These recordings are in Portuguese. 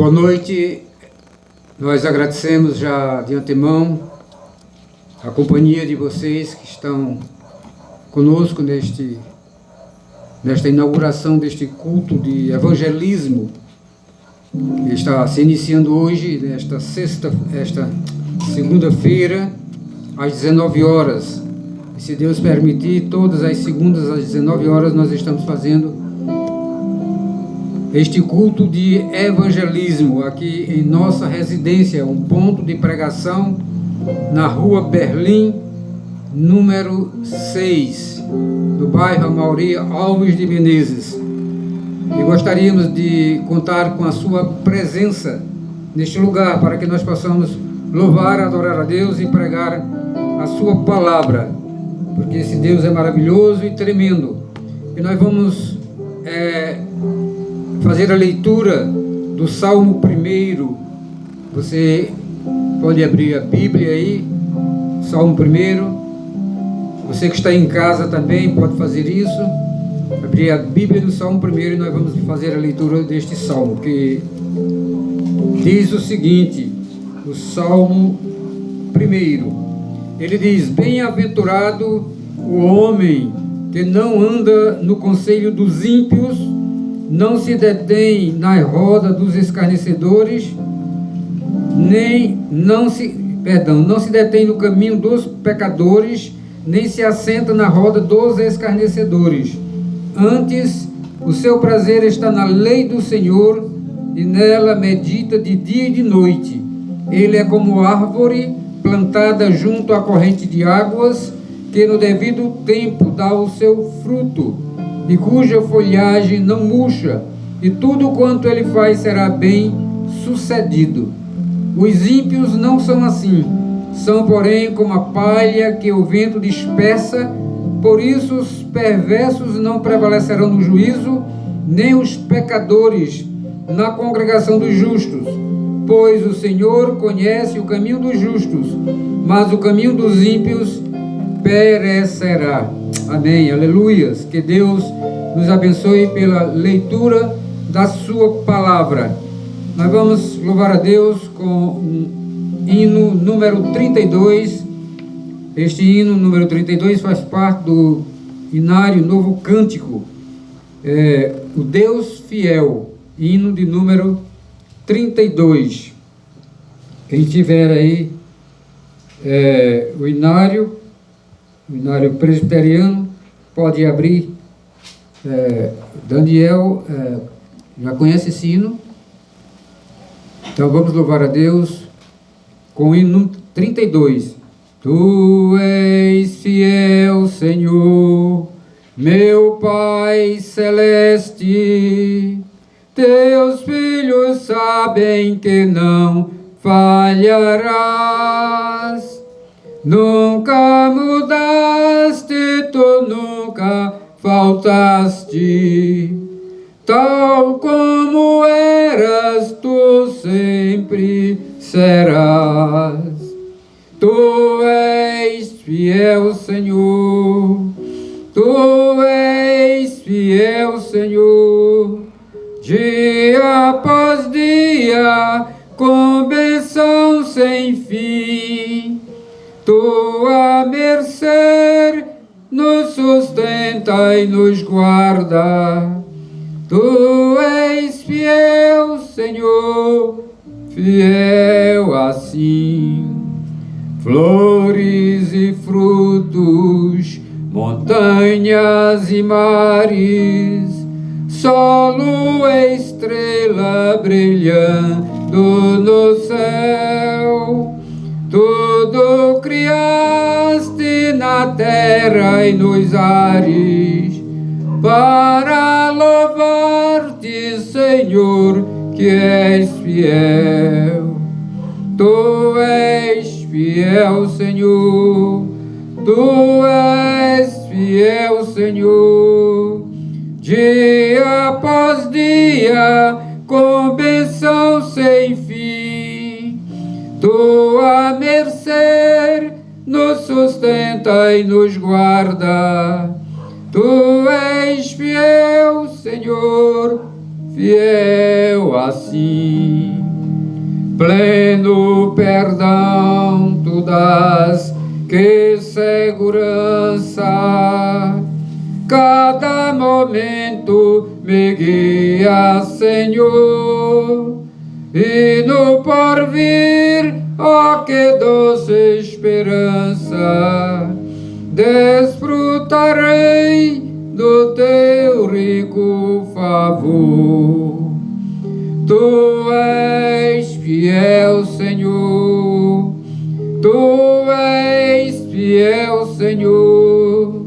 Boa noite, nós agradecemos já de antemão a companhia de vocês que estão conosco nesta inauguração deste culto de evangelismo que está se iniciando hoje, esta segunda-feira, às 19 horas. E se Deus permitir, todas as segundas às 19 horas nós estamos fazendo este culto de evangelismo aqui em nossa residência, um ponto de pregação na rua Berlim, número 6, no bairro Amaury Alves de Menezes. E gostaríamos de contar com a sua presença neste lugar, para que nós possamos louvar, adorar a Deus e pregar a sua palavra, porque esse Deus é maravilhoso e tremendo. E nós vamos fazer a leitura do Salmo 1. Você pode abrir a Bíblia aí, Salmo 1. Você que está em casa também pode fazer isso, abrir a Bíblia do Salmo 1 e nós vamos fazer a leitura deste Salmo, que diz o seguinte, o Salmo 1. Ele diz: bem-aventurado o homem que não anda no conselho dos ímpios, não se detém na roda dos escarnecedores, não se detém no caminho dos pecadores, nem se assenta na roda dos escarnecedores. Antes, o seu prazer está na lei do Senhor, e nela medita de dia e de noite. Ele é como árvore plantada junto à corrente de águas, que no devido tempo dá o seu fruto, e cuja folhagem não murcha, e tudo quanto ele faz será bem sucedido. Os ímpios não são assim, são porém como a palha que o vento dispersa. Por isso os perversos não prevalecerão no juízo, nem os pecadores na congregação dos justos. Pois o Senhor conhece o caminho dos justos, mas o caminho dos ímpios perecerá. Amém, aleluias. Que Deus nos abençoe pela leitura da sua palavra. Nós vamos louvar a Deus com o hino número 32. Este hino número 32 faz parte do Inário Novo Cântico, o Deus Fiel, hino de número 32. Quem tiver aí o Inário presbiteriano, pode abrir. Daniel já conhece esse hino, então vamos louvar a Deus com o hino 32. Tu és fiel, Senhor, meu Pai celeste, teus filhos sabem que não falharás. Nunca mudaste, tu nunca faltaste, tal como eras, tu sempre serás. Tu és fiel, Senhor, tu és fiel, Senhor, dia após dia, com bênção sem fim. Tua mercê nos sustenta e nos guarda. Tu és fiel, Senhor, fiel assim. Flores e frutos, montanhas e mares, solo e estrela brilhando no céu. Tudo criaste na terra e nos ares, para louvar-te, Senhor, que és fiel. Tu és fiel, Senhor, tu és fiel, Senhor, dia após dia, com bênção sem fim. Tua mercê nos sustenta e nos guarda. Tu és fiel, Senhor, fiel assim. Pleno perdão tu dás, que segurança. Cada momento me guia, Senhor, e no porvir, ó que doce esperança, desfrutarei do teu rico favor. Tu és fiel, Senhor, tu és fiel, Senhor,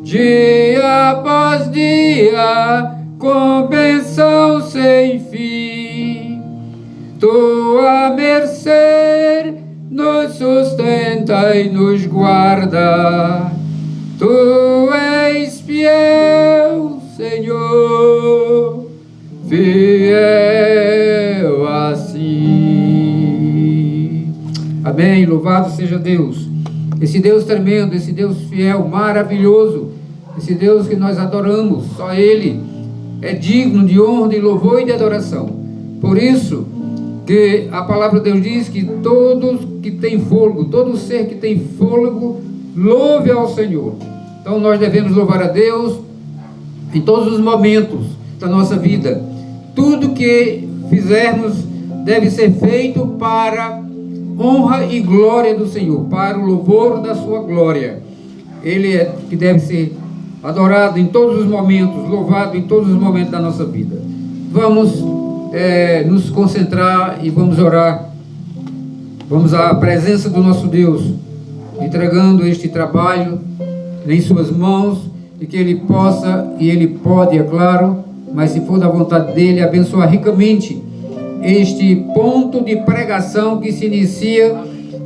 dia após dia, com bênção sem fim. Tua mercê nos sustenta e nos guarda. Tu és fiel, Senhor, fiel assim. Amém. Louvado seja Deus. Esse Deus tremendo, esse Deus fiel, maravilhoso, esse Deus que nós adoramos, só Ele é digno de honra, de louvor e de adoração. Por isso que a palavra de Deus diz que todos que têm fôlego, todo ser que tem fôlego, louve ao Senhor. Então nós devemos louvar a Deus em todos os momentos da nossa vida. Tudo que fizermos deve ser feito para honra e glória do Senhor, para o louvor da sua glória. Ele é que deve ser adorado em todos os momentos, louvado em todos os momentos da nossa vida. Vamos nos concentrar e vamos orar. Vamos à presença do nosso Deus, entregando este trabalho em suas mãos, e que Ele possa, e Ele pode, é claro, mas se for da vontade dEle, abençoar ricamente este ponto de pregação que se inicia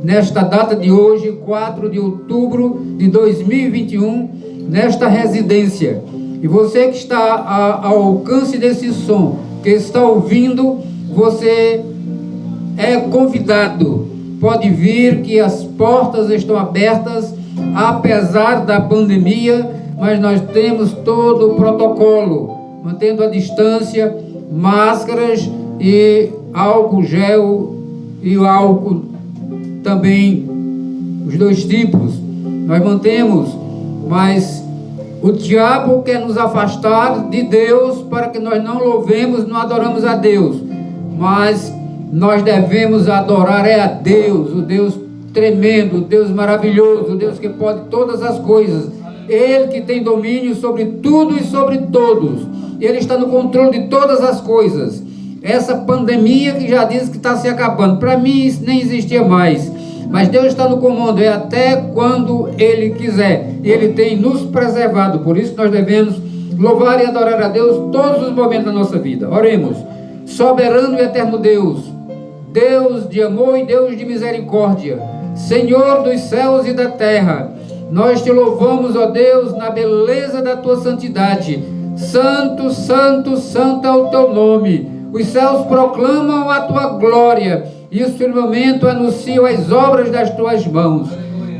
nesta data de hoje, 4 de outubro de 2021, nesta residência. E você que está ao alcance desse som, que está ouvindo, você é convidado, pode vir, que as portas estão abertas, apesar da pandemia, mas nós temos todo o protocolo, mantendo a distância, máscaras e álcool gel e álcool também, os dois tipos, nós mantemos, mas o diabo quer nos afastar de Deus para que nós não louvemos, não adoramos a Deus, mas nós devemos adorar a Deus, o Deus tremendo, o Deus maravilhoso, o Deus que pode todas as coisas, Ele que tem domínio sobre tudo e sobre todos, Ele está no controle de todas as coisas. Essa pandemia que já diz que está se acabando, para mim isso nem existia mais, mas Deus está no comando, é até quando Ele quiser, e Ele tem nos preservado. Por isso nós devemos louvar e adorar a Deus todos os momentos da nossa vida. Oremos. Soberano e eterno Deus, Deus de amor e Deus de misericórdia, Senhor dos céus e da terra, nós te louvamos, ó Deus, na beleza da tua santidade. Santo, santo, santo é o teu nome. Os céus proclamam a tua glória e o firmamento anuncia as obras das tuas mãos.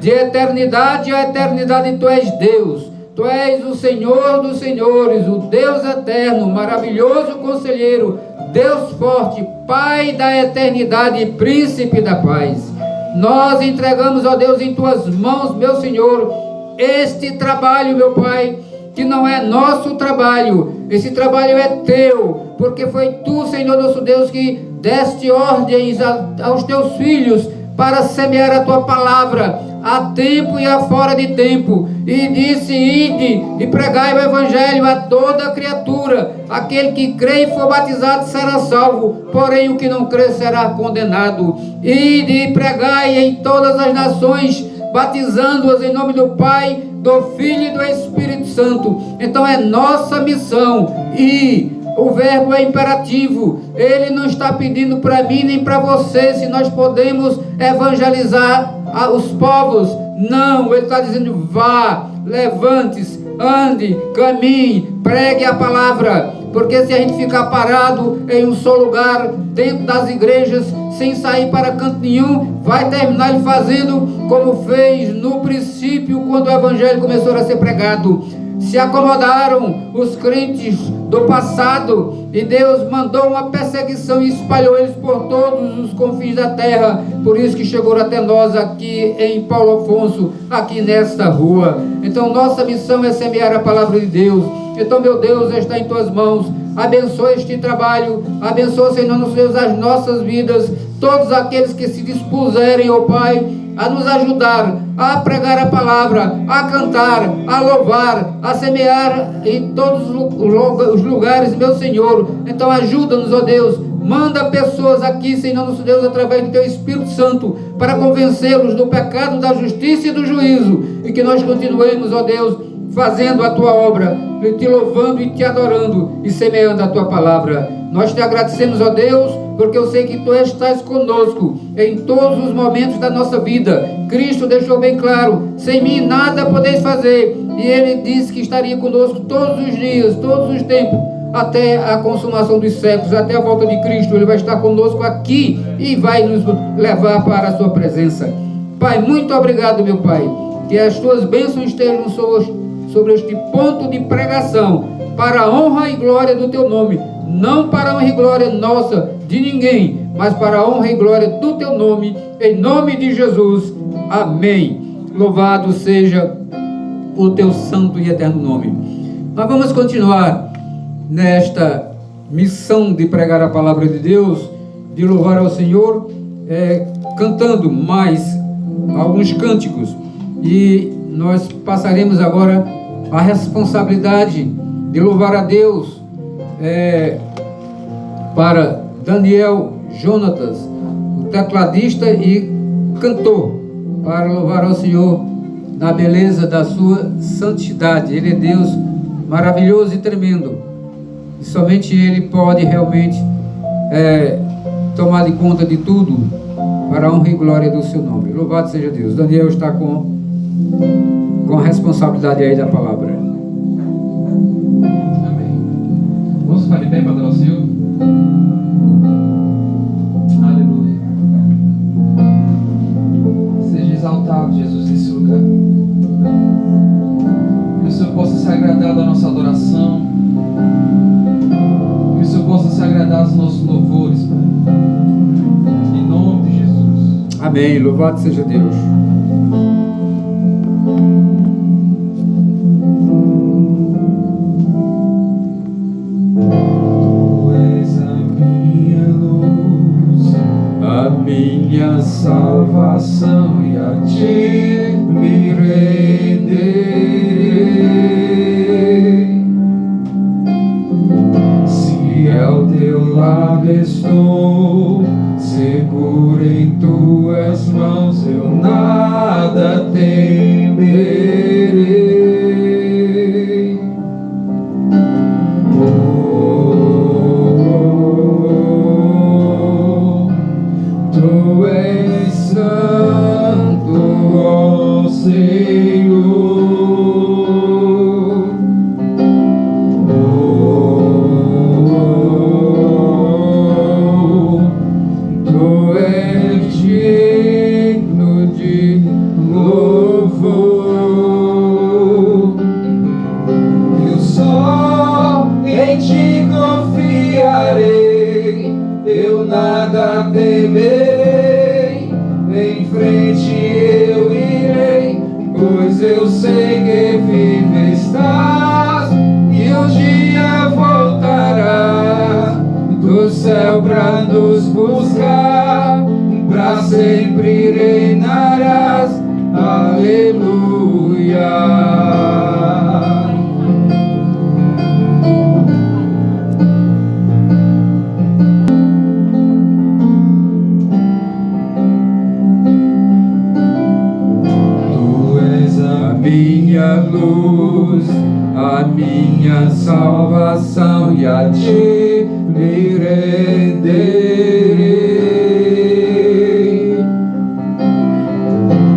De eternidade a eternidade tu és Deus. Tu és o Senhor dos senhores, o Deus eterno, maravilhoso conselheiro, Deus forte, Pai da eternidade e príncipe da paz. Nós entregamos, ó Deus, em tuas mãos, meu Senhor, este trabalho, meu Pai, que não é nosso trabalho, esse trabalho é teu, porque foi tu, Senhor nosso Deus, que deste ordens aos teus filhos para semear a tua palavra a tempo e a fora de tempo, e disse: ide e pregai o evangelho a toda criatura, aquele que crê e for batizado será salvo, porém o que não crê será condenado. Ide e pregai em todas as nações, batizando-as em nome do Pai, do Filho e do Espírito Santo. Então é nossa missão, e o verbo é imperativo, ele não está pedindo para mim nem para você se nós podemos evangelizar os povos, não, ele está dizendo: vá, levante-se, ande, caminhe, pregue a palavra, porque se a gente ficar parado em um só lugar, dentro das igrejas, sem sair para canto nenhum, vai terminar ele fazendo como fez no princípio, quando o evangelho começou a ser pregado. se acomodaram os crentes do passado, e Deus mandou uma perseguição e espalhou eles por todos os confins da terra. Por isso que chegou até nós aqui em Paulo Afonso, aqui nesta rua. Então nossa missão é semear a palavra de Deus. Então, meu Deus, está em tuas mãos. Abençoa este trabalho, abençoa, Senhor nosso Deus, as nossas vidas, todos aqueles que se dispuserem, ó Pai, a nos ajudar, a pregar a palavra, a cantar, a louvar, a semear em todos os lugares, meu Senhor. Então ajuda-nos, ó Deus, manda pessoas aqui, Senhor nosso Deus, através do Teu Espírito Santo, para convencê-los do pecado, da justiça e do juízo, e que nós continuemos, ó Deus, fazendo a Tua obra, te louvando e te adorando e semeando a Tua palavra. Nós te agradecemos, ó Deus, porque eu sei que Tu estás conosco em todos os momentos da nossa vida. Cristo deixou bem claro: sem mim nada podeis fazer. E Ele disse que estaria conosco todos os dias, todos os tempos, até a consumação dos séculos, até a volta de Cristo. Ele vai estar conosco aqui e vai nos levar para a Sua presença. Pai, muito obrigado, meu Pai, que as Tuas bênçãos estejam sobre este ponto de pregação, para a honra e glória do Teu nome. Não para a honra e glória nossa, de ninguém, mas para a honra e glória do Teu nome, em nome de Jesus. Amém. Louvado seja o Teu santo e eterno nome. Nós vamos continuar nesta missão de pregar a palavra de Deus, de louvar ao Senhor, cantando mais alguns cânticos. E nós passaremos agora a responsabilidade de louvar a Deus para Daniel Jonatas, o tecladista e cantor, para louvar ao Senhor na beleza da Sua santidade. Ele é Deus maravilhoso e tremendo, e somente Ele pode realmente tomar de conta de tudo, para a honra e glória do Seu nome. Louvado seja Deus. Daniel está com a responsabilidade aí da palavra. Amém. Vamos ficar de pé para adorar o Senhor? Aleluia. Seja exaltado, Jesus, nesse lugar. Que o Senhor possa se agradar da nossa adoração. Que o Senhor possa se agradar dos nossos louvores, Pai. Em nome de Jesus. Amém. Louvado seja Deus. Minha salvação, e a Ti me renderei. Se ao Teu lado estou, seguro em Tuas mãos, eu nada temerei. Tu és santo, ó Senhor. Tu és digno de louvor. Eu só em Ti confiarei, eu nada temerei. Em frente eu irei, pois eu sei que vive estás, e um dia voltarás do céu pra nos buscar, pra sempre reinarás. Aleluia. Minha luz, a minha salvação, e a Ti me renderei.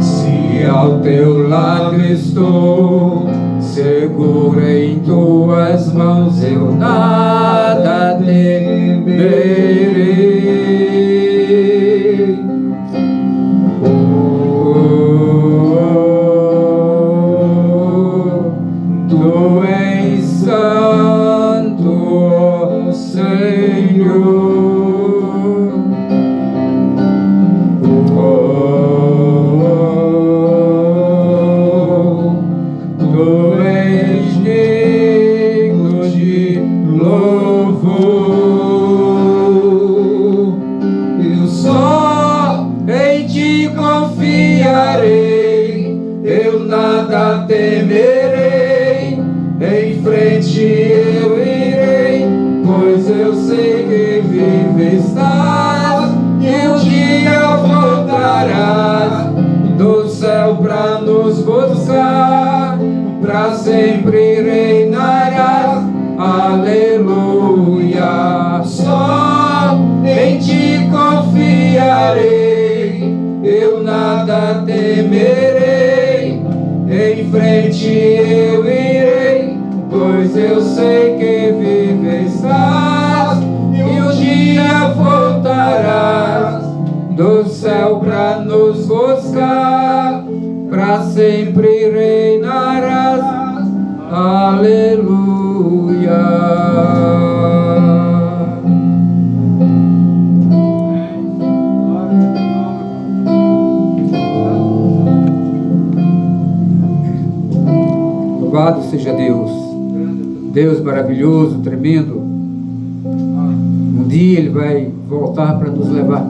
Se ao Teu lado estou, seguro em Tuas mãos, eu nada temerei. Tu és santo, ó Senhor. Tu és digno de louvor. Eu só em ti confiarei, eu nada temerei, em frente eu irei, pois eu sei que vive estás, e um dia voltarás do céu pra nos buscar, pra sempre reinarás, aleluia. Só em ti confiarei, eu nada temerei, em frente eu irei, pois eu sei que vive estás, e um dia voltarás do céu pra nos buscar, pra sempre reinarás, aleluia. Louvado seja Deus, Deus maravilhoso, tremendo. Um dia Ele vai voltar para nos levar.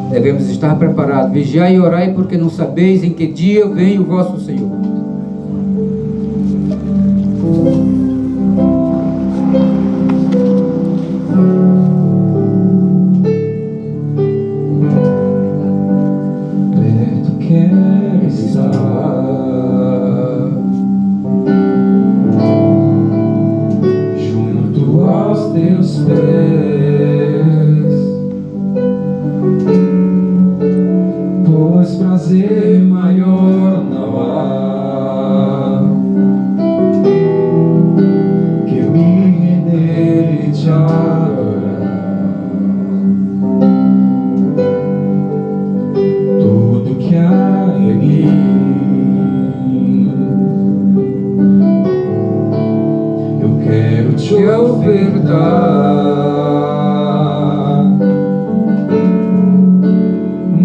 Devemos estar preparados. Vigiai e orai, porque não sabeis em que dia vem o vosso Senhor. Perto quero estar, junto aos teus pés, pois prazer maior não há que eu me render e te adorar. Tudo que há em mim eu quero te ofertar,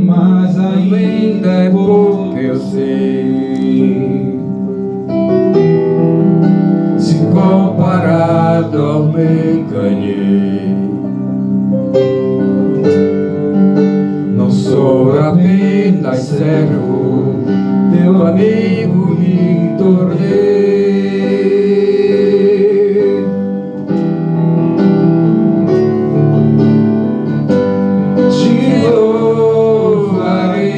mas ainda é pouco, eu sei, se comparado ao bem ganhei. Não sou apenas servo, teu amigo me tornei. Te louvarei,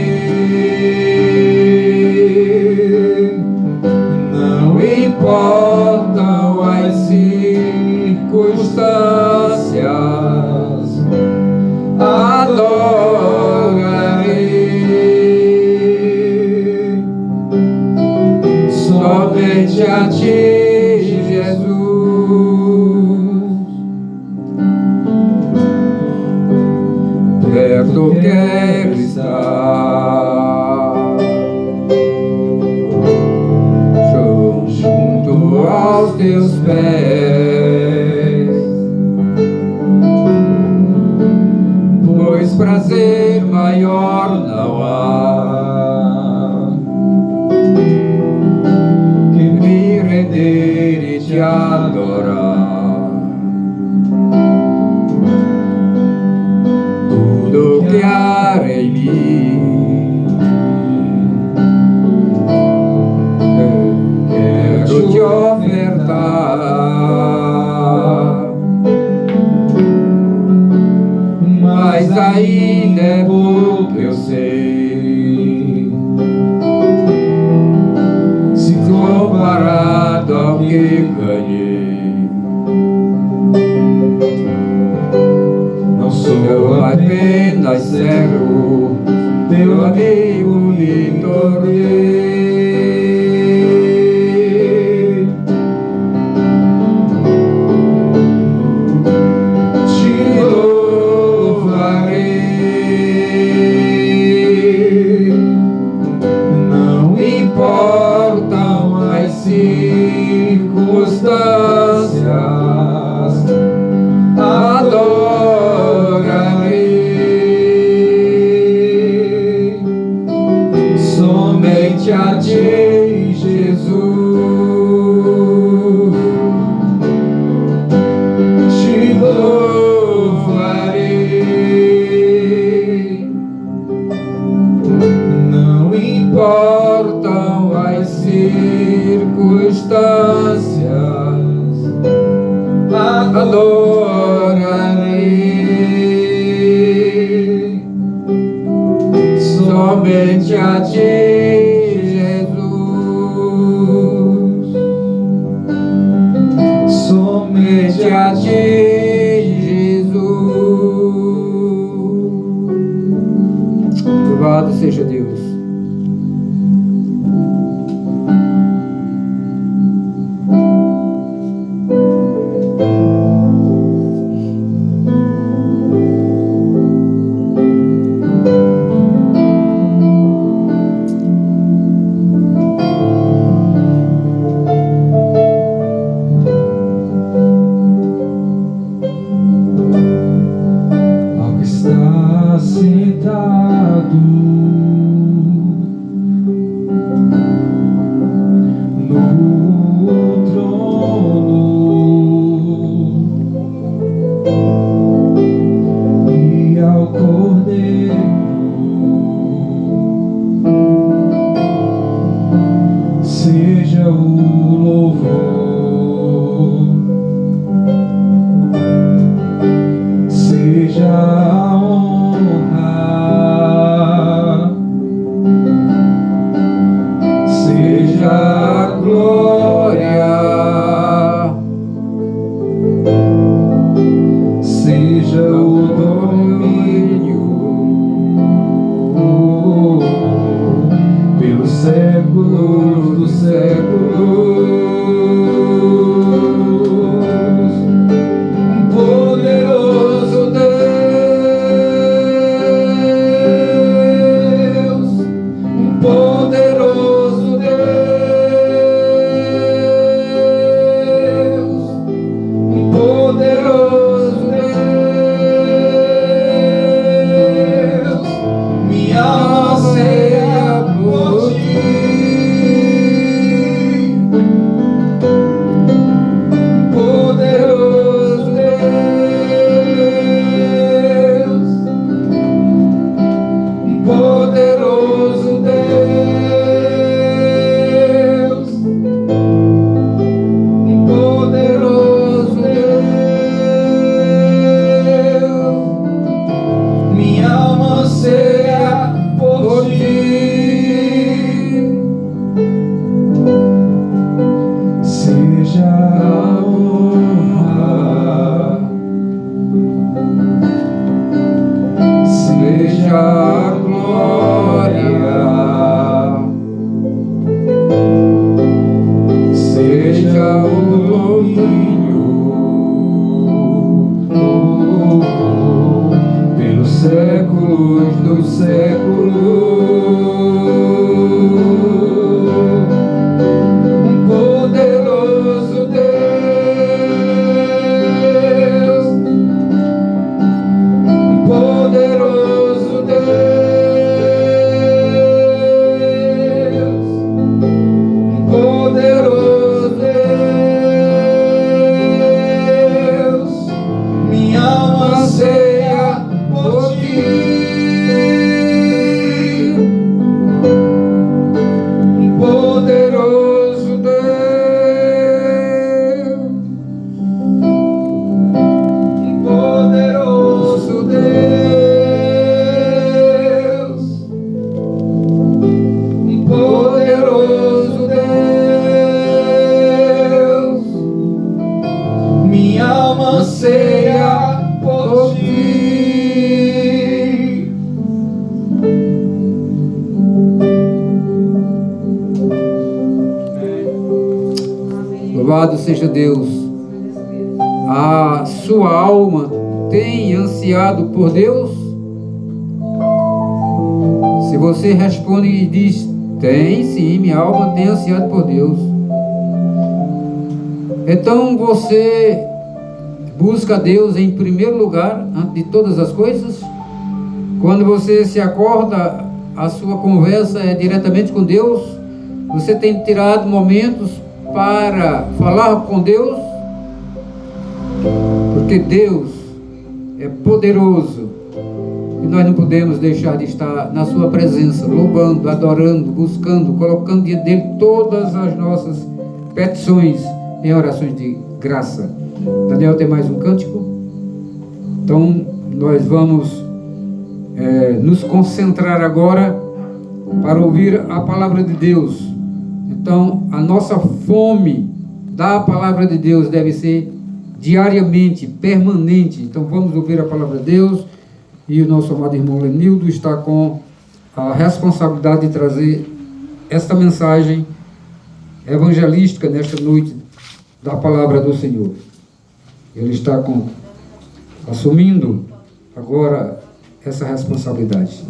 não importam as circunstâncias, adorarei somente a ti, Jesus. Perto quero estar, junto aos teus pés, pois prazer maior não há que me render e te adorar. Tudo que há em mim quero te ofertar, mas ainda é pouco, eu sei, se comparado ao que ganhei. Não sou apenas servo, teu amigo me tornei. Te louvarei, não importam as circunstâncias, circunstâncias, adorarei. Somente a Ti, Jesus, Te louvarei. Não importam as circunstâncias, adorarei. Somente a Ti, Jesus, somente a Ti, Jesus. Louvado seja Deus. Ao que está sentado no trono e ao Cordeiro seja o louvor, seja a honra, seja a glória, seja o domínio pelos séculos dos séculos. Poderoso Deus, poderoso Deus, poderoso Deus, minha alma anseia por Ti. Poderoso Deus, poderoso Deus, poderoso Deus, minha alma anseia por Ti. Seja a honra, seja a glória, seja o domínio pelos séculos dos séculos. Poderoso Deus, poderoso Deus, poderoso Deus, minha alma anseia por Ti. Poderoso Deus, poderoso Deus, poderoso Deus, minha alma anseia por Ti. Louvado seja Deus. A sua alma tem ansiado por Deus? Se você responde e diz, tem sim, minha alma tem ansiado por Deus. Então você busca Deus em primeiro lugar, antes de todas as coisas. Quando você se acorda, a sua conversa é diretamente com Deus. Você tem tirado momentos para falar com Deus, porque Deus é poderoso e nós não podemos deixar de estar na sua presença, louvando, adorando, buscando, colocando diante dele todas as nossas petições em orações de graça. Daniel tem mais um cântico? Então nós vamos nos concentrar agora para ouvir a palavra de Deus. Então a nossa fome da palavra de Deus deve ser diariamente, permanente. Então vamos ouvir a palavra de Deus, e o nosso amado irmão Lenildo está com a responsabilidade de trazer esta mensagem evangelística nesta noite da palavra do Senhor. Ele está assumindo agora essa responsabilidade.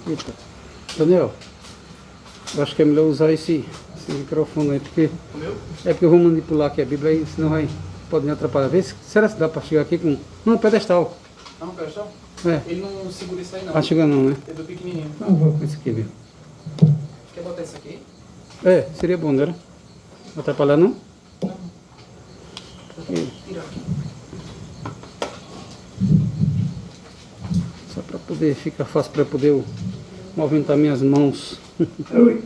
Eita. Daniel, eu acho que é melhor usar esse microfone aí, porque eu vou manipular aqui a Bíblia aí, senão pode me atrapalhar. Será que dá para chegar aqui com... Não, pedestal. Ah, um pedestal? É. Ele não segura isso aí não. Ah, chega não, né? É do pequenininho. Não, vou com esse aqui mesmo. Quer botar isso aqui? É, seria bom, né? Não atrapalhar não? Tira aqui. Só para poder ficar fácil para poder movimentar minhas mãos. Certo?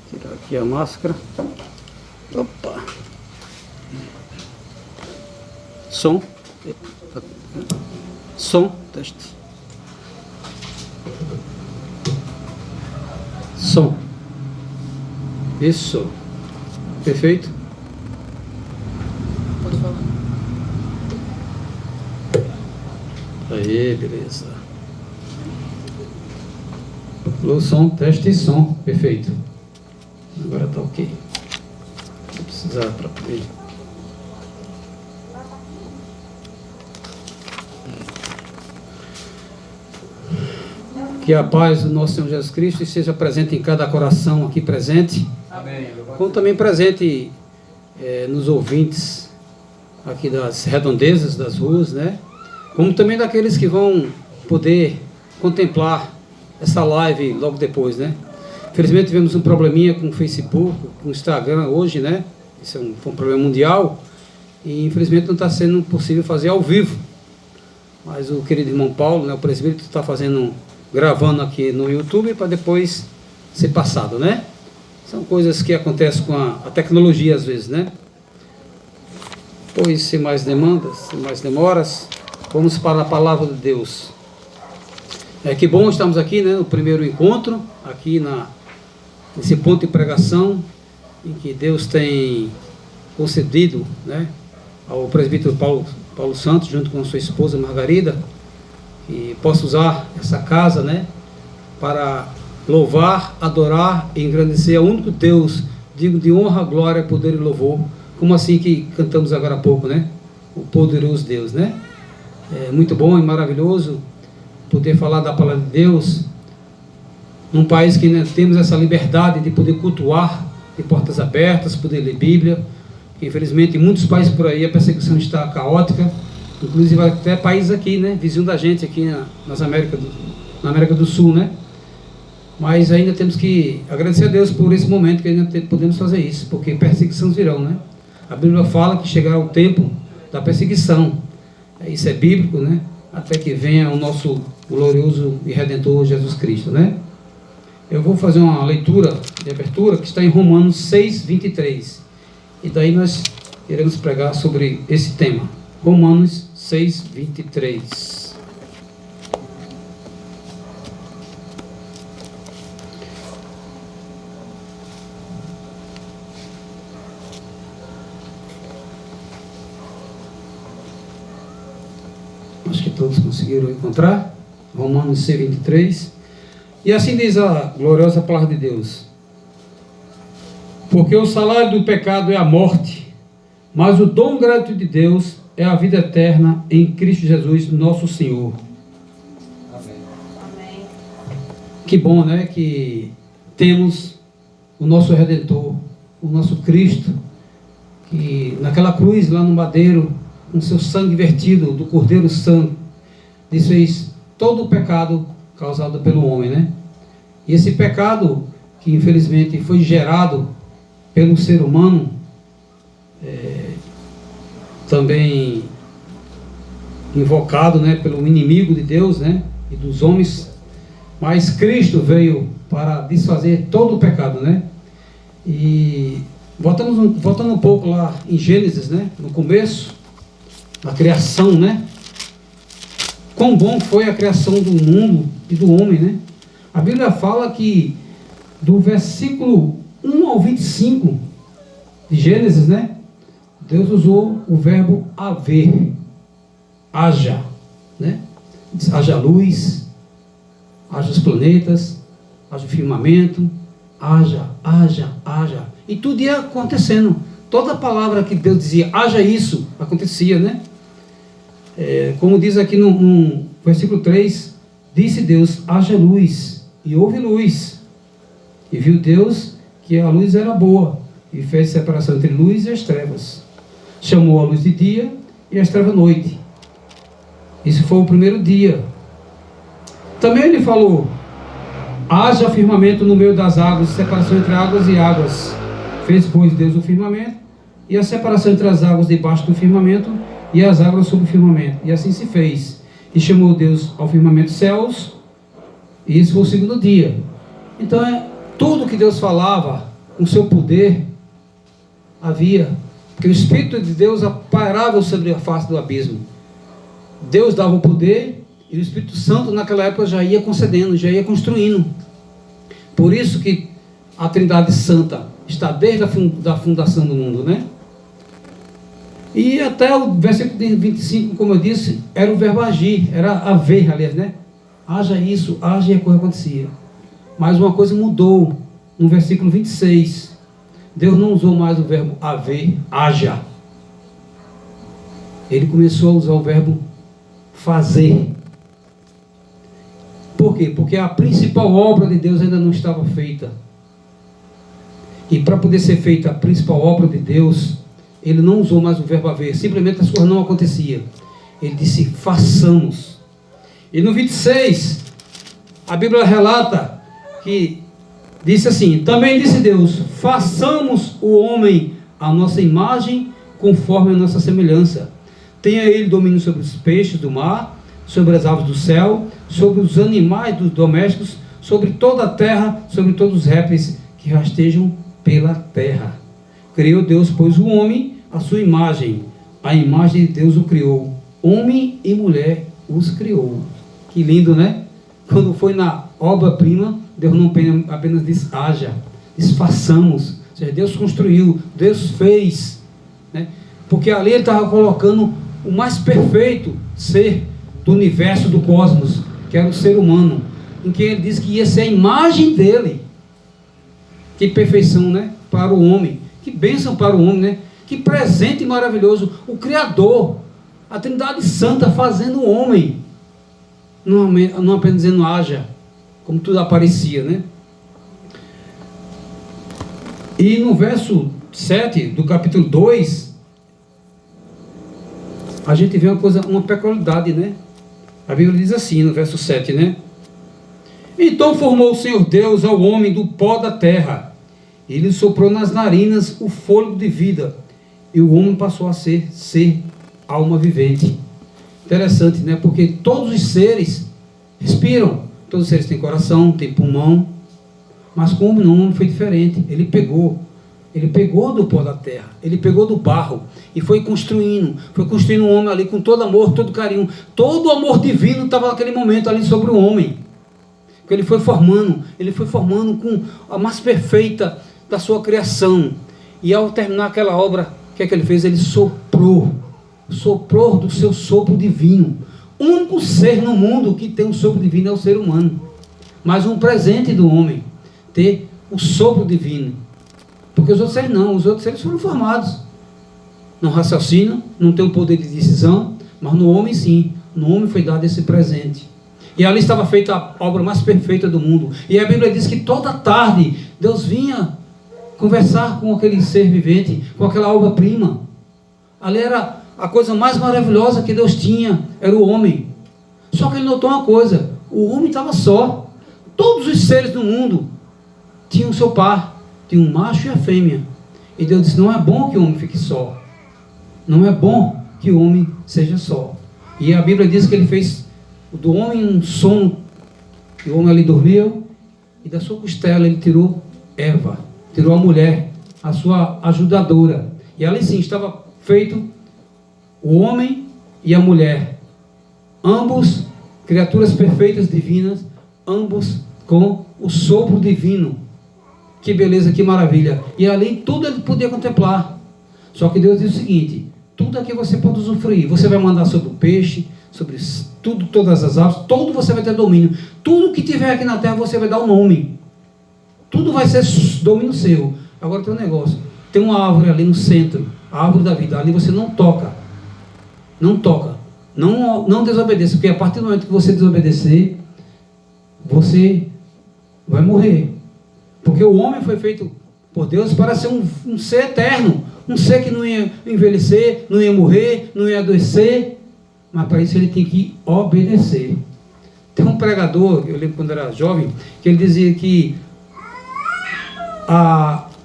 Tirar aqui a máscara. Opa! Som. Som. Teste. Som. Isso. Perfeito? Pode falar. Aí, beleza. Alô, som, teste, som. Perfeito. Agora tá ok. Vou precisar para poder... Que a paz do nosso Senhor Jesus Cristo esteja presente em cada coração aqui presente. Amém. Como também presente nos ouvintes aqui das redondezas, das ruas, né? Como também daqueles que vão poder contemplar essa live logo depois, né? Infelizmente tivemos um probleminha com o Facebook, com o Instagram hoje, né? Isso foi um problema mundial e infelizmente não está sendo possível fazer ao vivo. Mas o querido irmão Paulo, né, o presbítero, está gravando aqui no YouTube para depois ser passado, né? São coisas que acontecem com a tecnologia às vezes, né? Pois, sem mais demandas, sem mais demoras, vamos para a palavra de Deus. Que bom estamos aqui, né, no primeiro encontro, aqui nesse ponto de pregação, em que Deus tem concedido, né, ao presbítero Paulo Santos, junto com sua esposa Margarida, que possa usar essa casa, né, para louvar, adorar e engrandecer ao único Deus, digno de honra, glória, poder e louvor, como assim que cantamos agora há pouco, né, o poderoso Deus, né. É muito bom e maravilhoso poder falar da palavra de Deus num país que, né, temos essa liberdade de poder cultuar, de portas abertas, poder ler Bíblia. Infelizmente em muitos países por aí a perseguição está caótica, inclusive até países aqui, né, vizinho da gente aqui na América do Sul, né. Mas ainda temos que agradecer a Deus por esse momento que ainda podemos fazer isso, porque perseguições virão, né. A Bíblia fala que chegará o tempo da perseguição. Isso é bíblico, né? Até que venha o nosso glorioso e redentor Jesus Cristo, né? Eu vou fazer uma leitura de abertura que está em Romanos 6, 23. E daí nós iremos pregar sobre esse tema. Romanos 6, 23. Acho que todos conseguiram encontrar. Romanos 6, 23. E assim diz a gloriosa palavra de Deus: porque o salário do pecado é a morte, mas o dom gratuito de Deus é a vida eterna em Cristo Jesus, nosso Senhor. Que bom, né? Que temos o nosso Redentor, o nosso Cristo, que naquela cruz lá no madeiro, com seu sangue vertido do Cordeiro Santo, desfez todo o pecado causado pelo homem, né? E esse pecado que infelizmente foi gerado pelo ser humano, também invocado, né, pelo inimigo de Deus, né, e dos homens, mas Cristo veio para desfazer todo o pecado, né? E voltando um pouco lá em Gênesis, né, no começo, na criação, né? Quão bom foi a criação do mundo e do homem, né? A Bíblia fala que do versículo 1 ao 25 de Gênesis, né? Deus usou o verbo haver, haja, né? Haja luz, haja os planetas, haja o firmamento, haja. E tudo ia acontecendo. Toda palavra que Deus dizia, haja isso, acontecia, né? Como diz aqui no versículo 3, disse Deus, haja luz, e houve luz. E viu Deus que a luz era boa, e fez separação entre luz e as trevas. Chamou a luz de dia e as trevas noite. Isso foi o primeiro dia. Também ele falou, haja firmamento no meio das águas, separação entre águas e águas. Fez, pois, Deus o firmamento, e a separação entre as águas debaixo do firmamento, e as águas sobre o firmamento. E assim se fez. E chamou Deus ao firmamento céus, e esse foi o segundo dia. Então, tudo que Deus falava, com seu poder, havia, porque o Espírito de Deus pairava sobre a face do abismo. Deus dava o poder, e o Espírito Santo naquela época já ia concedendo, já ia construindo. Por isso que a Trindade Santa está desde a fundação do mundo, né? E até o versículo 25, como eu disse, era o verbo agir, era haver, aliás, né? Haja isso, haja e a coisa acontecia. Mas uma coisa mudou no versículo 26. Deus não usou mais o verbo haver, haja. Ele começou a usar o verbo fazer. Por quê? Porque a principal obra de Deus ainda não estava feita. E para poder ser feita a principal obra de Deus, ele não usou mais o verbo haver, simplesmente as coisas não aconteciam. Ele disse, façamos. E no 26, a Bíblia relata que disse assim, também disse Deus, façamos o homem à nossa imagem, conforme a nossa semelhança. Tenha ele domínio sobre os peixes do mar, sobre as aves do céu, sobre os animais dos domésticos, sobre toda a terra, sobre todos os répteis que rastejam pela terra. Criou Deus, pois, o homem à sua imagem. A imagem de Deus o criou. Homem e mulher os criou. Que lindo, né? Quando foi na obra-prima, Deus não apenas disse haja, disse façamos. Ou seja, Deus construiu, Deus fez, né? Porque ali ele estava colocando o mais perfeito ser do universo, do cosmos, que era o ser humano, em que ele disse que ia ser a imagem dele. Que perfeição, né? Para o homem. Que bênção para o homem, né? Que presente maravilhoso. O Criador, a Trindade Santa fazendo o homem. Não apenas dizendo haja, como tudo aparecia, né? E no verso 7 do capítulo 2, a gente vê uma peculiaridade, né? A Bíblia diz assim, no verso 7, né? Então formou o Senhor Deus ao homem do pó da terra, e lhe soprou nas narinas o fôlego de vida, e o homem passou a ser alma vivente. Interessante, né? Porque todos os seres respiram, todos os seres têm coração, têm pulmão, mas com o homem não, o homem foi diferente. Ele pegou do pó da terra, ele pegou do barro e foi construindo um homem ali com todo amor, todo carinho, todo o amor divino estava naquele momento ali sobre o homem. Que ele foi formando com a mais perfeita da sua criação. E ao terminar aquela obra, o que é que ele fez? Ele soprou do seu sopro divino. O único ser no mundo que tem um sopro divino é o ser humano. Mas um presente do homem, ter o sopro divino. Porque os outros seres não, os outros seres foram formados. Não raciocinam, não tem o poder de decisão, mas no homem sim, no homem foi dado esse presente. E ali estava feita a obra mais perfeita do mundo. E a Bíblia diz que toda tarde Deus vinha conversar com aquele ser vivente, com aquela obra-prima. Ali era a coisa mais maravilhosa que Deus tinha, era o homem. Só que ele notou uma coisa: o homem estava só. Todos os seres do mundo tinham seu par, tinha um macho e a fêmea. E Deus disse: não é bom que o homem fique só. Não é bom que o homem seja só. E a Bíblia diz que ele fez do homem um sono. E o homem ali dormiu, e da sua costela ele tirou Eva, tirou a mulher, a sua ajudadora. E ali sim estava feito o homem e a mulher, ambos criaturas perfeitas, divinas, ambos com o sopro divino. Que beleza, que maravilha. E ali tudo ele podia contemplar. Só que Deus diz o seguinte: tudo aqui você pode usufruir. Você vai mandar sobre o peixe, sobre tudo, todas as aves, tudo você vai ter domínio. Tudo que tiver aqui na terra você vai dar um nome. Tudo vai ser domínio seu. Agora tem um negócio: tem uma árvore ali no centro, a árvore da vida. Ali você não toca. Não toca. Não desobedeça, porque a partir do momento que você desobedecer, você vai morrer. Porque o homem foi feito por Deus para ser um ser eterno, um ser que não ia envelhecer, não ia morrer, não ia adoecer, mas para isso ele tem que obedecer. Tem um pregador, eu lembro quando era jovem, que ele dizia que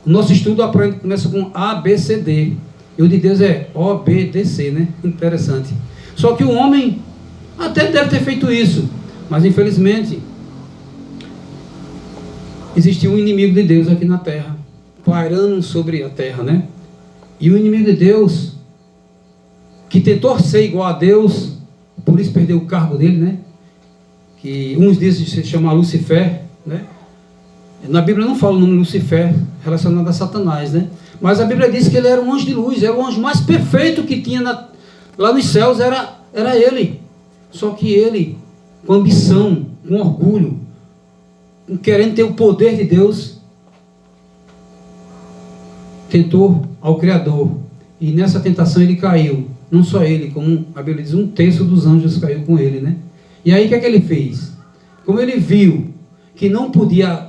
o nosso estudo começa com A, B, C, D, e o de Deus é obedecer, né? Interessante. Só que o homem até deve ter feito isso, mas infelizmente existia um inimigo de Deus aqui na terra, pairando sobre a terra, né? E o inimigo de Deus, que tentou ser igual a Deus, por isso perdeu o cargo dele, né? Que uns dizem que se chama Lucifer, né? Na Bíblia não fala o nome Lucifer relacionado a Satanás, né? Mas a Bíblia diz que ele era um anjo de luz, era o anjo mais perfeito que tinha lá nos céus, era ele. Só que ele, com ambição, com orgulho, querendo ter o poder de Deus, tentou ao Criador, e nessa tentação ele caiu. Não só ele, como a Bíblia diz, 1/3 dos anjos caiu com ele, né? E aí o que é que ele fez? Como ele viu que não podia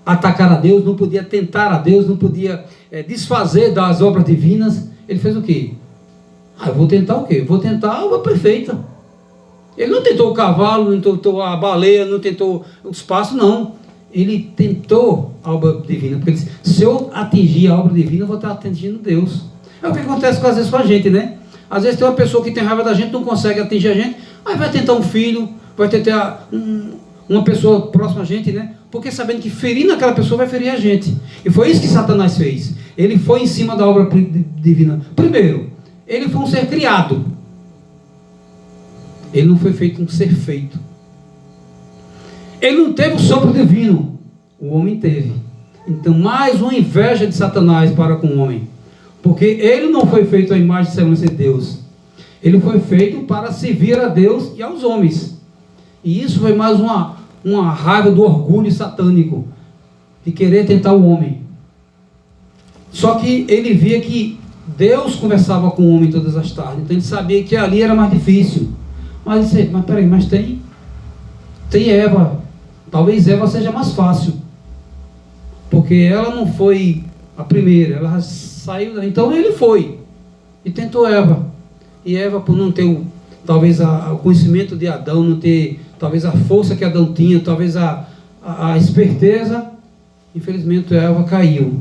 atacar a Deus, não podia tentar a Deus, não podia desfazer das obras divinas, ele fez o quê? Eu vou tentar o quê? Vou tentar a obra perfeita. Ele não tentou o cavalo, não tentou a baleia, não tentou os passos, não. Ele tentou a obra divina, porque ele disse: se eu atingir a obra divina, eu vou estar atingindo Deus. É o que acontece às vezes com a gente, né? Às vezes tem uma pessoa que tem raiva da gente, não consegue atingir a gente, aí vai tentar um filho, vai tentar uma pessoa próxima a gente, né? Porque sabendo que ferindo aquela pessoa vai ferir a gente. E foi isso que Satanás fez. Ele foi em cima da obra divina. Primeiro, ele foi um ser criado. Ele não foi feito um ser feito. Ele não teve o sopro divino. O homem teve. Então, mais uma inveja de Satanás para com o homem. Porque ele não foi feito à imagem e semelhança de Deus. Ele foi feito para servir a Deus e aos homens. E isso foi mais uma raiva do orgulho satânico, de querer tentar o homem. Só que ele via que Deus conversava com o homem todas as tardes. Então ele sabia que ali era mais difícil. Mas peraí, mas tem Eva. Talvez Eva seja mais fácil, porque ela não foi a primeira, ela saiu. Então ele foi e tentou Eva. E Eva, por não ter talvez o conhecimento de Adão, não ter talvez a força que Adão tinha, talvez a esperteza, infelizmente Eva caiu.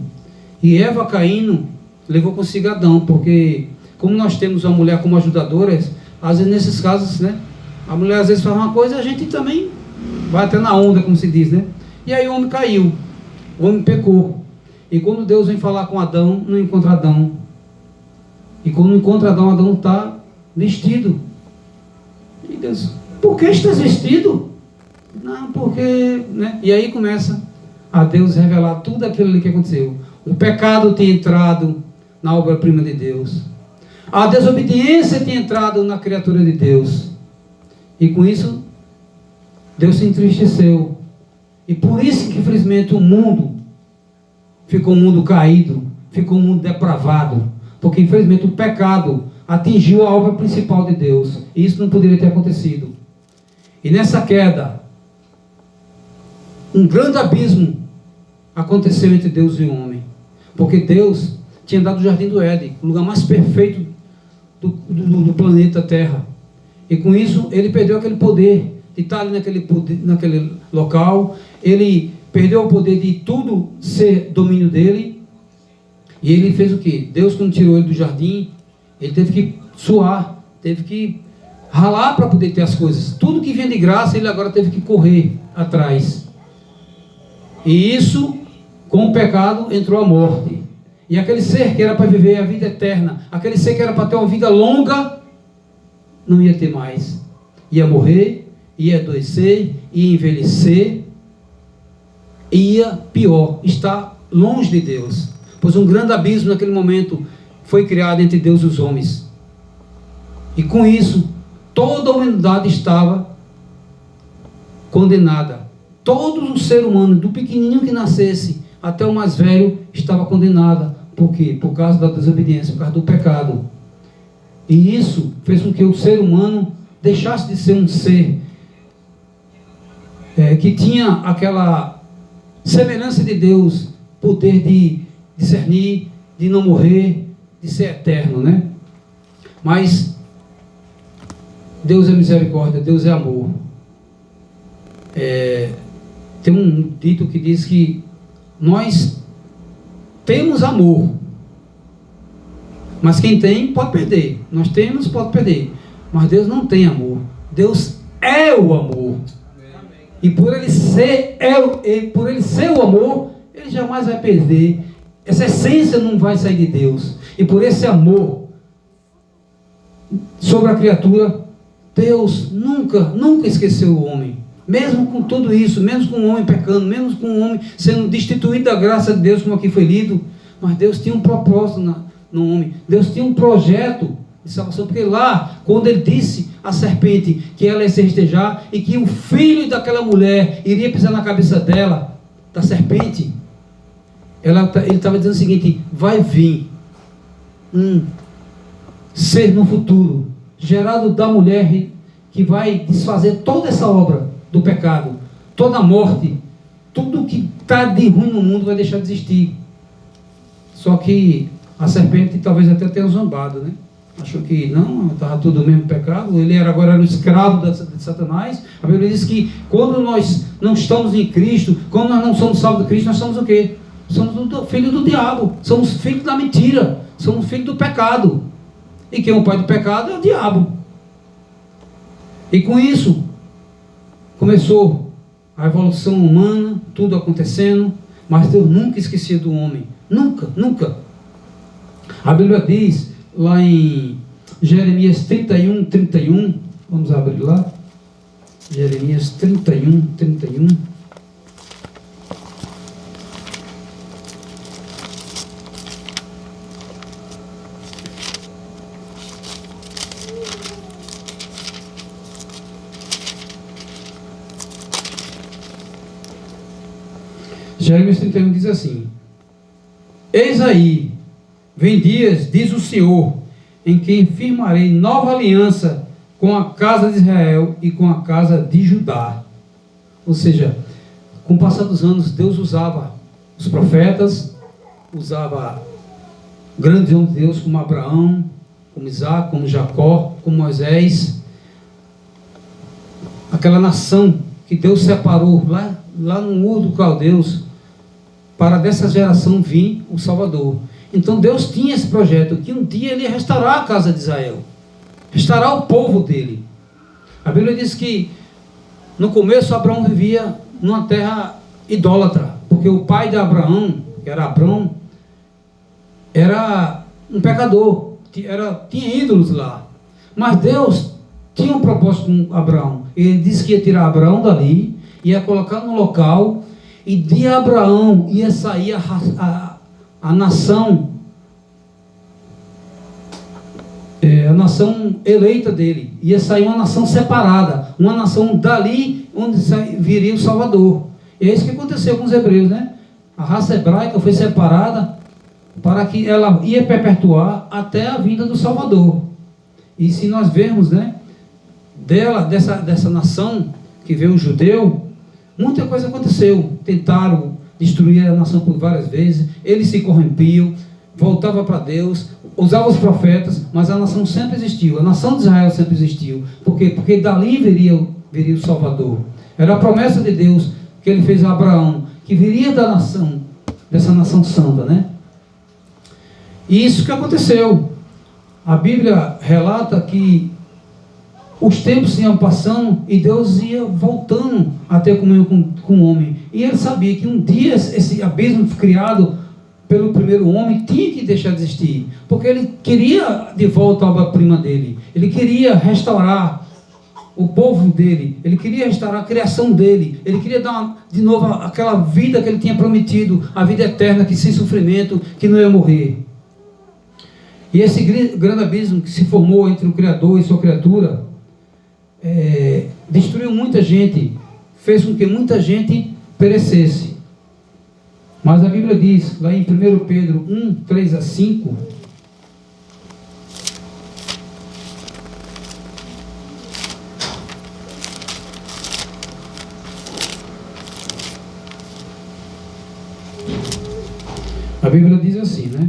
E Eva caindo levou consigo Adão, porque como nós temos a mulher como ajudadora, às vezes nesses casos, né, a mulher às vezes faz uma coisa e a gente também vai até na onda, como se diz, né? E aí o homem caiu, o homem pecou. E quando Deus vem falar com Adão, não encontra Adão. E quando encontra Adão, Adão está vestido. E Deus: por que estás vestido? Não, porque, né? E aí começa a Deus revelar tudo aquilo ali que aconteceu. O pecado tinha entrado na obra-prima de Deus. A desobediência tinha entrado na criatura de Deus. E com isso, Deus se entristeceu. E por isso que, infelizmente, o mundo ficou um mundo caído, ficou um mundo depravado. Porque, infelizmente, o pecado atingiu a obra principal de Deus. E isso não poderia ter acontecido. E nessa queda, um grande abismo aconteceu entre Deus e o homem. Porque Deus tinha dado o Jardim do Éden, o lugar mais perfeito do planeta Terra. E com isso, ele perdeu aquele poder de estar ali naquele local. Ele perdeu o poder de tudo ser domínio dele. E ele fez o quê? Deus, quando tirou ele do jardim, ele teve que suar, teve que ralar para poder ter as coisas. Tudo que vinha de graça, ele agora teve que correr atrás. E isso, com o pecado, entrou a morte. E aquele ser que era para viver a vida eterna, aquele ser que era para ter uma vida longa, não ia ter mais. Ia morrer, ia adoecer, ia envelhecer, ia pior, estar longe de Deus. Pois um grande abismo naquele momento foi criado entre Deus e os homens. E com isso, toda a humanidade estava condenada. Todo o ser humano, do pequenininho que nascesse até o mais velho, estava condenada. Por quê? Por causa da desobediência, por causa do pecado. E isso fez com que o ser humano deixasse de ser um ser que tinha aquela semelhança de Deus, poder de discernir, de não morrer, de ser eterno, né? Mas Deus é misericórdia, Deus é amor. Tem um dito que diz que nós temos amor, mas quem tem pode perder. Nós temos, pode perder, mas Deus não tem amor. Deus é o amor. E por ele ser o amor, ele jamais vai perder. Essa essência não vai sair de Deus. E por esse amor sobre a criatura, Deus nunca esqueceu o homem. Mesmo com tudo isso, mesmo com o homem pecando, mesmo com o homem sendo destituído da graça de Deus, como aqui foi lido, mas Deus tinha um propósito no homem. Deus tinha um projeto de salvação, porque lá, quando ele disse à serpente que ela ia se restejar e que o filho daquela mulher iria pisar na cabeça dela, da serpente, ele estava dizendo o seguinte: vai vir um ser no futuro, gerado da mulher, que vai desfazer toda essa obra do pecado, toda a morte, tudo que está de ruim no mundo vai deixar de existir. Só que a serpente talvez até tenha zombado, né? Achou que não, estava tudo o mesmo pecado, ele agora era o escravo de Satanás. A Bíblia diz que quando nós não estamos em Cristo, quando nós não somos salvos de Cristo, nós somos o quê? Somos filhos do diabo, somos filhos da mentira, somos filhos do pecado. E quem é o pai do pecado é o diabo. E com isso começou a evolução humana, tudo acontecendo, mas Deus nunca esquecia do homem. Nunca, nunca. A Bíblia diz lá em Jeremias 31, 31, vamos abrir lá, Jeremias 31, 31. Jeremias 31 diz assim: eis aí, vem dias, diz o Senhor, em que firmarei nova aliança com a casa de Israel e com a casa de Judá. Ou seja, com o passar dos anos, Deus usava os profetas, usava grandes homens de Deus como Abraão, como Isaac, como Jacó, como Moisés. Aquela nação que Deus separou lá no Ur dos Caldeus, para dessa geração vir o Salvador. Então Deus tinha esse projeto, que um dia ele ia restaurar a casa de Israel, restaurar o povo dele. A Bíblia diz que no começo Abraão vivia numa terra idólatra, porque o pai de Abraão, que era Abrão, era um pecador, tinha ídolos lá. Mas Deus tinha um propósito com Abraão. Ele disse que ia tirar Abraão dali, ia colocar no local, e de Abraão ia sair a nação, a nação eleita dele, ia sair uma nação separada, uma nação dali onde viria o Salvador. E é isso que aconteceu com os hebreus, né? A raça hebraica foi separada para que ela ia perpetuar até a vinda do Salvador. E se nós vermos, né, dessa nação que veio o judeu, muita coisa aconteceu. Tentaram destruir a nação por várias vezes, eles se corrompiam, voltavam para Deus, usavam os profetas, mas a nação sempre existiu, a nação de Israel sempre existiu. Por quê? Porque dali viria o Salvador. Era a promessa de Deus que ele fez a Abraão, que viria dessa nação santa, né? E isso que aconteceu. A Bíblia relata que os tempos iam passando e Deus ia voltando a ter comunhão com o homem. E ele sabia que um dia esse abismo criado pelo primeiro homem tinha que deixar de existir, porque ele queria de volta a obra-prima dele. Ele queria restaurar o povo dele, ele queria restaurar a criação dele, ele queria dar de novo aquela vida que ele tinha prometido, a vida eterna, que sem sofrimento, que não ia morrer. E esse grande abismo que se formou entre o Criador e sua criatura destruiu muita gente, fez com que muita gente perecesse. Mas a Bíblia diz, lá em 1 Pedro 1, 3 a 5, a Bíblia diz assim, né?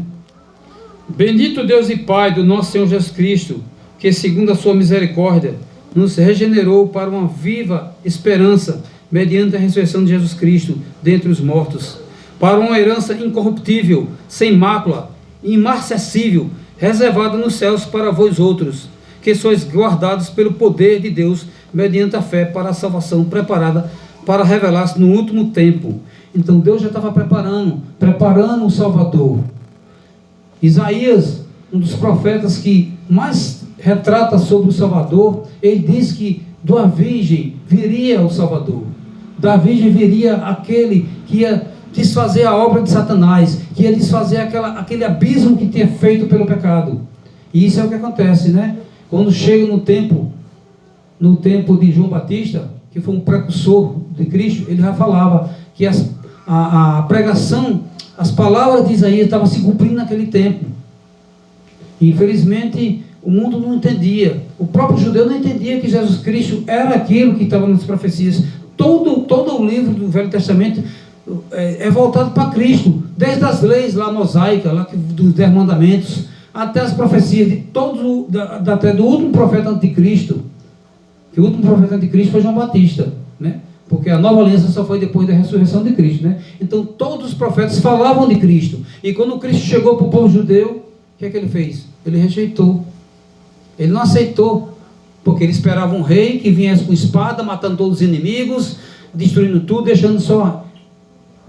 Bendito Deus e Pai do nosso Senhor Jesus Cristo, que segundo a sua misericórdia nos regenerou para uma viva esperança, mediante a ressurreição de Jesus Cristo dentre os mortos, para uma herança incorruptível, sem mácula, imarcessível, reservada nos céus para vós outros, que sois guardados pelo poder de Deus, mediante a fé para a salvação preparada para revelar-se no último tempo. Então Deus já estava preparando o Salvador. Isaías, um dos profetas que mais retrata sobre o Salvador, ele diz que da virgem viria o Salvador. Da virgem viria aquele que ia desfazer a obra de Satanás, que ia desfazer aquele abismo que tinha feito pelo pecado. E isso é o que acontece, né? Quando chega no tempo de João Batista, que foi um precursor de Cristo, ele já falava que a pregação, as palavras de Isaías estavam se cumprindo naquele tempo. E, infelizmente, o mundo não entendia. O próprio judeu não entendia que Jesus Cristo era aquilo que estava nas profecias. Todo o livro do Velho Testamento é voltado para Cristo, desde as leis lá mosaicas, lá dos 10 mandamentos, até as profecias de todos, até do último profeta anticristo. Que o último profeta anticristo foi João Batista, né? Porque a nova aliança só foi depois da ressurreição de Cristo, né? Então todos os profetas falavam de Cristo. E quando Cristo chegou para o povo judeu, o que é que ele fez? Ele rejeitou. Ele não aceitou, porque ele esperava um rei que viesse com espada, matando todos os inimigos, destruindo tudo, deixando só.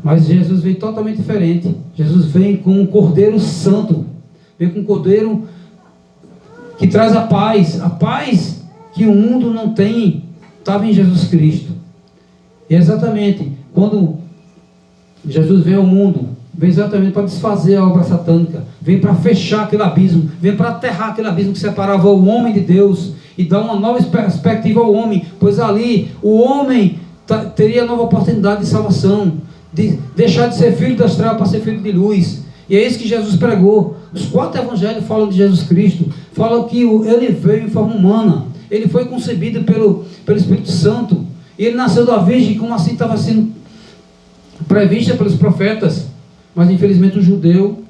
Mas Jesus veio totalmente diferente. Jesus vem com um Cordeiro Santo, vem com um Cordeiro que traz a paz que o mundo não tem, estava em Jesus Cristo. E exatamente quando Jesus veio ao mundo, vem exatamente para desfazer a obra satânica, vem para fechar aquele abismo, vem para aterrar aquele abismo que separava o homem de Deus e dar uma nova perspectiva ao homem, pois ali o homem teria nova oportunidade de salvação, de deixar de ser filho das trevas para ser filho de luz. E é isso que Jesus pregou. Os 4 evangelhos falam de Jesus Cristo, falam que ele veio em forma humana, ele foi concebido pelo Espírito Santo, e ele nasceu da virgem, como assim estava sendo prevista pelos profetas. Mas infelizmente o judeu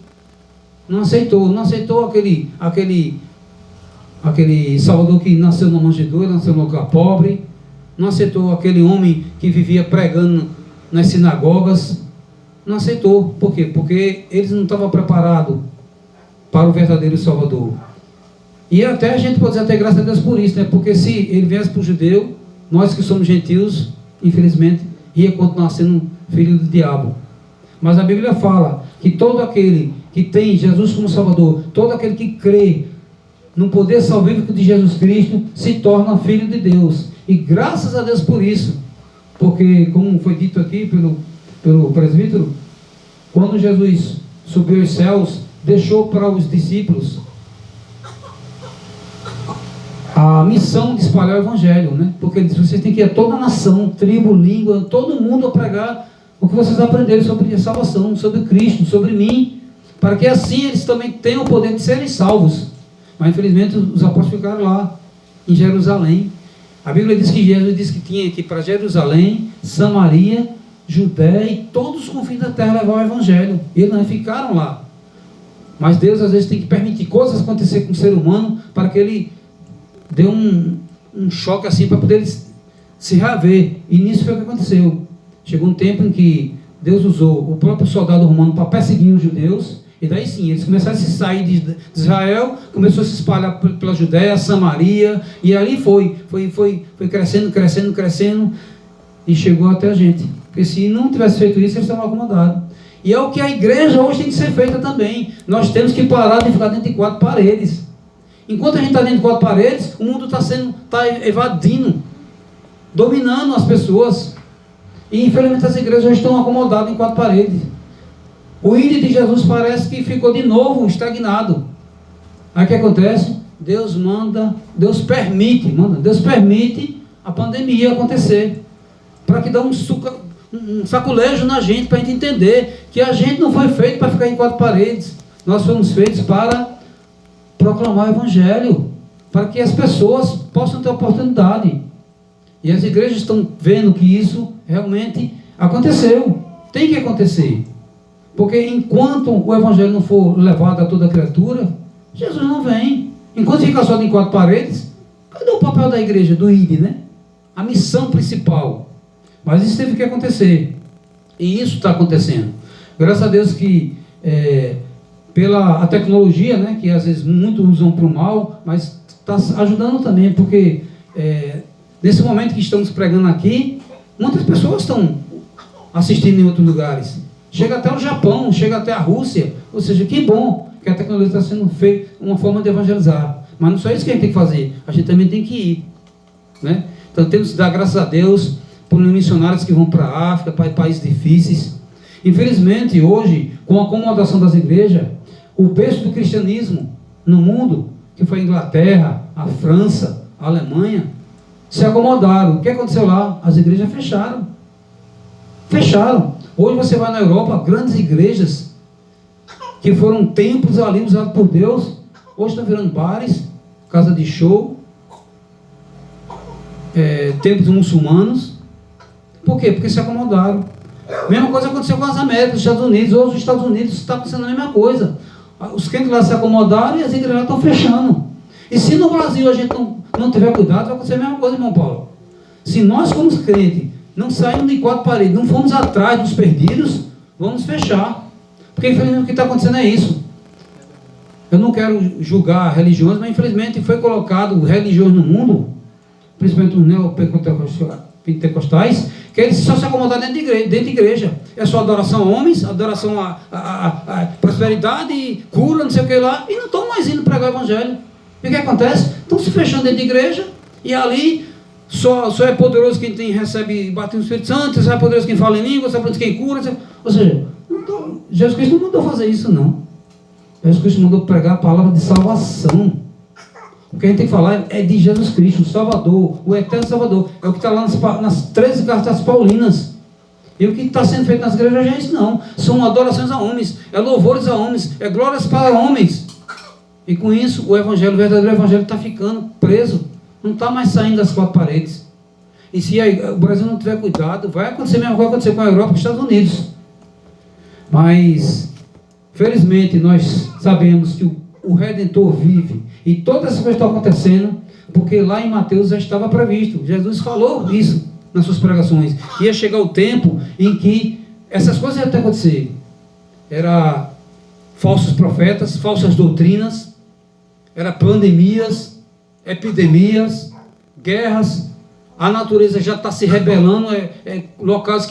não aceitou aquele Salvador que nasceu numa manjedoura, nasceu num lugar pobre, não aceitou aquele homem que vivia pregando nas sinagogas, não aceitou. Por quê? Porque eles não estavam preparados para o verdadeiro Salvador. E até a gente pode dizer até graças a Deus por isso, né? Porque se ele viesse para o judeu, nós que somos gentios, infelizmente, ia continuar sendo filho do diabo. Mas a Bíblia fala que todo aquele que tem Jesus como Salvador, todo aquele que crê no poder salvífico de Jesus Cristo, se torna filho de Deus. E graças a Deus por isso. Porque, como foi dito aqui pelo presbítero, quando Jesus subiu aos céus, deixou para os discípulos a missão de espalhar o Evangelho, né? Porque ele disse: vocês têm que ir a toda a nação, tribo, língua, todo mundo a pregar o que vocês aprenderam sobre a salvação, sobre Cristo, sobre mim, para que assim eles também tenham o poder de serem salvos. Mas infelizmente os apóstolos ficaram lá em Jerusalém. A Bíblia diz que Jesus disse que tinha que ir para Jerusalém, Samaria, Judéia e todos os confins da terra levar o evangelho. E eles não ficaram lá. Mas Deus às vezes tem que permitir coisas acontecer com o ser humano para que ele dê um choque assim para poder se reaver. E nisso foi o que aconteceu. Chegou um tempo em que Deus usou o próprio soldado romano para perseguir os judeus. E daí sim, eles começaram a se sair de Israel, começou a se espalhar pela Judéia, Samaria, e ali foi crescendo, e chegou até a gente. Porque se não tivesse feito isso, eles estavam acomodados. E é o que a igreja hoje tem que ser feita também. Nós temos que parar de ficar dentro de 4 paredes. Enquanto a gente está dentro de 4 paredes, o mundo está evadindo, dominando as pessoas. E infelizmente as igrejas hoje estão acomodadas em 4 paredes. O ídolo de Jesus parece que ficou de novo estagnado. Aí o que acontece? Deus permite a pandemia acontecer, para que dê um saculejo na gente, para a gente entender que a gente não foi feito para ficar em 4 paredes. Nós fomos feitos para proclamar o evangelho, para que as pessoas possam ter oportunidade. E as igrejas estão vendo que isso realmente aconteceu. Tem que acontecer. Porque enquanto o evangelho não for levado a toda criatura, Jesus não vem. Enquanto fica só em 4 paredes, cadê o papel da igreja, do ID, né? A missão principal. Mas isso teve que acontecer. E isso está acontecendo. Graças a Deus que pela tecnologia, né, que às vezes muitos usam para o mal, mas está ajudando também, porque nesse momento que estamos pregando aqui, muitas pessoas estão assistindo em outros lugares. Chega até o Japão, chega até a Rússia. Ou seja, que bom que a tecnologia está sendo feita uma forma de evangelizar. Mas não só isso que a gente tem que fazer, a gente também tem que ir, né? Então temos que dar graças a Deus por missionários que vão para a África, para países difíceis. Infelizmente, hoje, com a acomodação das igrejas, o berço do cristianismo no mundo, que foi a Inglaterra, a França, a Alemanha, se acomodaram. O que aconteceu lá? As igrejas fecharam. Hoje você vai na Europa, grandes igrejas que foram templos ali usados por Deus, hoje estão virando bares, casa de show, templos muçulmanos. Por quê? Porque se acomodaram. Mesma coisa aconteceu com as Américas, os Estados Unidos. Hoje os Estados Unidos está acontecendo a mesma coisa. Os crentes lá se acomodaram e as igrejas estão fechando. E se no Brasil a gente não tiver cuidado, vai acontecer a mesma coisa, irmão Paulo. Se nós, como crentes, não saímos de 4 paredes, não fomos atrás dos perdidos, vamos fechar. Porque infelizmente o que está acontecendo é isso. Eu não quero julgar religiões, mas infelizmente foi colocado religiões no mundo, principalmente os neopentecostais, que eles só se acomodaram dentro de igreja. É só adoração a homens, adoração a prosperidade, cura, não sei o que lá, e não estão mais indo pregar o evangelho. E o que acontece? Estão se fechando dentro de igreja, e ali só é poderoso quem recebe batismo do Espírito Santo, só é poderoso quem fala em língua, só é poderoso quem cura. Ou seja, Jesus Cristo não mandou fazer isso, não. Jesus Cristo mandou pregar a palavra de salvação. O que a gente tem que falar é de Jesus Cristo, o Salvador, o eterno Salvador. É o que está lá nas 13 cartas paulinas. E o que está sendo feito nas igrejas é isso, não. São adorações a homens, é louvores a homens, é glórias para homens. E com isso, o evangelho, o verdadeiro evangelho está ficando preso. Não está mais saindo das 4 paredes. E se o Brasil não tiver cuidado, vai acontecer mesmo, vai acontecer com a Europa e com os Estados Unidos. Mas, felizmente, nós sabemos que o Redentor vive. E todas essas coisas estão acontecendo, porque lá em Mateus já estava previsto. Jesus falou isso nas suas pregações. Ia chegar o tempo em que essas coisas iam até acontecer. Era falsos profetas, falsas doutrinas, era pandemias, epidemias, guerras. A natureza já está se rebelando, locais que